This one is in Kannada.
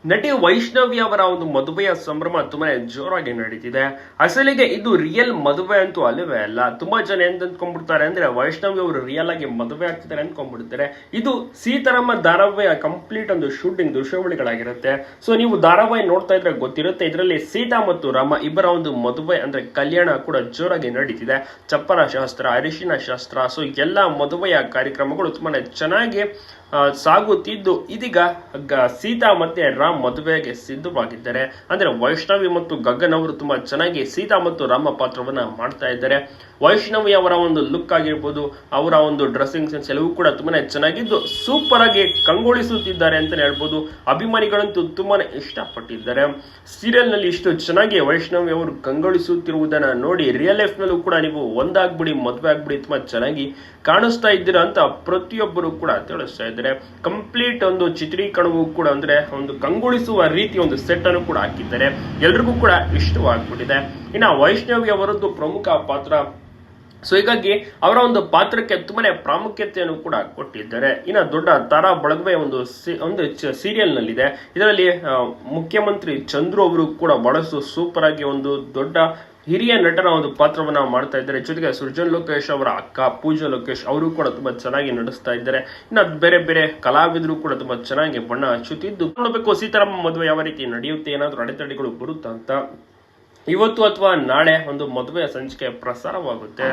ನಟಿ ವೈಷ್ಣವಿ ಅವರ ಒಂದು ಮದುವೆಯ ಸಂಭ್ರಮ ತುಂಬಾನೇ ಜೋರಾಗಿ ನಡೀತಿದೆ. ಅಸಲಿಗೆ ಇದು ರಿಯಲ್ ಮದುವೆ ಅಂತೂ ಅಲ್ಲವೇ ಅಲ್ಲ. ತುಂಬಾ ಜನ ಎಂತ ಅಂದ್ಕೊಂಡ್ಬಿಡ್ತಾರೆ ಅಂದ್ರೆ ವೈಷ್ಣವಿ ಅವರು ರಿಯಲ್ ಆಗಿ ಮದುವೆ ಆಗ್ತಿದ್ದಾರೆ ಅಂದ್ಕೊಂಡ್ಬಿಡ್ತಾರೆ. ಇದು ಸೀತಾರಾಮ ಧಾರಾವಾಹಿಯ ಕಂಪ್ಲೀಟ್ ಒಂದು ಶೂಟಿಂಗ್ ದೃಶ್ಯಾವಳಿಗಳಾಗಿರುತ್ತೆ. ಸೊ ನೀವು ಧಾರಾವಾಹಿ ನೋಡ್ತಾ ಇದ್ರೆ ಗೊತ್ತಿರುತ್ತೆ, ಇದರಲ್ಲಿ ಸೀತಾ ಮತ್ತು ರಾಮ ಇಬ್ಬರ ಒಂದು ಮದುವೆ ಅಂದ್ರೆ ಕಲ್ಯಾಣ ಕೂಡ ಜೋರಾಗಿ ನಡೀತಿದೆ. ಚಪ್ಪರ ಶಾಸ್ತ್ರ, ಅರಿಶಿನ ಶಾಸ್ತ್ರ, ಸೊ ಎಲ್ಲ ಮದುವೆಯ ಕಾರ್ಯಕ್ರಮಗಳು ತುಂಬಾನೇ ಚೆನ್ನಾಗಿ ಸಾಗುತ್ತಿದ್ದು ಇದೀಗ ಸೀತಾ ಮತ್ತೆ ರಾಮ್ ಮದುವೆಗೆ ಸಿದ್ಧವಾಗಿದ್ದಾರೆ. ಅಂದ್ರೆ ವೈಷ್ಣವಿ ಮತ್ತು ಗಗನ್ ಅವರು ತುಂಬಾ ಚೆನ್ನಾಗಿ ಸೀತಾ ಮತ್ತು ರಾಮ ಪಾತ್ರವನ್ನ ಮಾಡ್ತಾ ಇದ್ದಾರೆ. ವೈಷ್ಣವಿ ಅವರ ಒಂದು ಲುಕ್ ಆಗಿರ್ಬೋದು, ಅವರ ಒಂದು ಡ್ರೆಸ್ಸಿಂಗ್ ಸೆನ್ಸ್ ಎಲ್ಲವೂ ಕೂಡ ತುಂಬಾನೇ ಚೆನ್ನಾಗಿದ್ದು ಸೂಪರ್ ಆಗಿ ಕಂಗೊಳಿಸುತ್ತಿದ್ದಾರೆ ಅಂತಾನೆ ಹೇಳ್ಬೋದು. ಅಭಿಮಾನಿಗಳಂತೂ ತುಂಬಾನೇ ಇಷ್ಟಪಟ್ಟಿದ್ದಾರೆ. ಸೀರಿಯಲ್ ನಲ್ಲಿ ಇಷ್ಟು ಚೆನ್ನಾಗಿ ವೈಷ್ಣವಿ ಅವರು ಕಂಗೊಳಿಸುತ್ತಿರುವುದನ್ನ ನೋಡಿ ರಿಯಲ್ ಲೈಫ್ ನಲ್ಲೂ ಕೂಡ ನೀವು ಒಂದಾಗ್ಬಿಡಿ, ಮದುವೆ ಆಗ್ಬಿಡಿ, ತುಂಬಾ ಚೆನ್ನಾಗಿ ಕಾಣಿಸ್ತಾ ಇದ್ದೀರಾ ಅಂತ ಪ್ರತಿಯೊಬ್ಬರು ಕೂಡ ತಿಳಿಸ್ತಾ ಇದ್ದಾರೆ. ಕಂಪ್ಲೀಟ್ ಒಂದು ಚಿತ್ರೀಕರಣವೂ ಕೂಡ ಅಂದ್ರೆ ಒಂದು ಕಂಗೊಳಿಸುವ ರೀತಿ ಒಂದು ಸೆಟ್ ಅನ್ನು ಕೂಡ ಹಾಕಿದ್ದಾರೆ. ಎಲ್ರಿಗೂ ಕೂಡ ಇಷ್ಟವಾಗ್ಬಿಟ್ಟಿದೆ. ಇನ್ನ ವೈಷ್ಣವಿ ಅವರದ್ದು ಪ್ರಮುಖ ಪಾತ್ರ, ಸೊ ಹೀಗಾಗಿ ಅವರ ಒಂದು ಪಾತ್ರಕ್ಕೆ ತುಂಬಾನೇ ಪ್ರಾಮುಖ್ಯತೆಯನ್ನು ಕೂಡ ಕೊಟ್ಟಿದ್ದಾರೆ. ಇನ್ನು ದೊಡ್ಡ ತಾರಾ ಬಳಗವೇ ಒಂದು ಸೀರಿಯಲ್ ನಲ್ಲಿದೆ. ಇದರಲ್ಲಿ ಮುಖ್ಯಮಂತ್ರಿ ಚಂದ್ರು ಅವರು ಕೂಡ ಬಹಳಷ್ಟು ಸೂಪರ್ ಆಗಿ ಒಂದು ದೊಡ್ಡ ಹಿರಿಯ ನಟನ ಒಂದು ಪಾತ್ರವನ್ನ ಮಾಡ್ತಾ ಇದ್ದಾರೆ. ಜೊತೆಗೆ ಸೃಜನ್ ಲೋಕೇಶ್ ಅವರ ಅಕ್ಕ ಪೂಜಾ ಲೋಕೇಶ್ ಅವರು ಕೂಡ ತುಂಬಾ ಚೆನ್ನಾಗಿ ನಡೆಸ್ತಾ ಇದ್ದಾರೆ. ಇನ್ನು ಬೇರೆ ಬೇರೆ ಕಲಾವಿದರು ಕೂಡ ತುಂಬಾ ಚೆನ್ನಾಗಿ ಬಣ್ಣ ಹಚ್ಚುತ್ತಿದ್ದು ನೋಡಬೇಕು ಸೀತಾರಾಮ ಮದುವೆ ಯಾವ ರೀತಿ ನಡೆಯುತ್ತೆ, ಏನಾದ್ರೂ ಅಡೆತಡೆಗಳು ಬರುತ್ತಾ ಅಂತ. ಇವತ್ತು ಅಥವಾ ನಾಳೆ ಒಂದು ಮದುವೆಯ ಸಂಚಿಕೆ ಪ್ರಸಾರವಾಗುತ್ತೆ.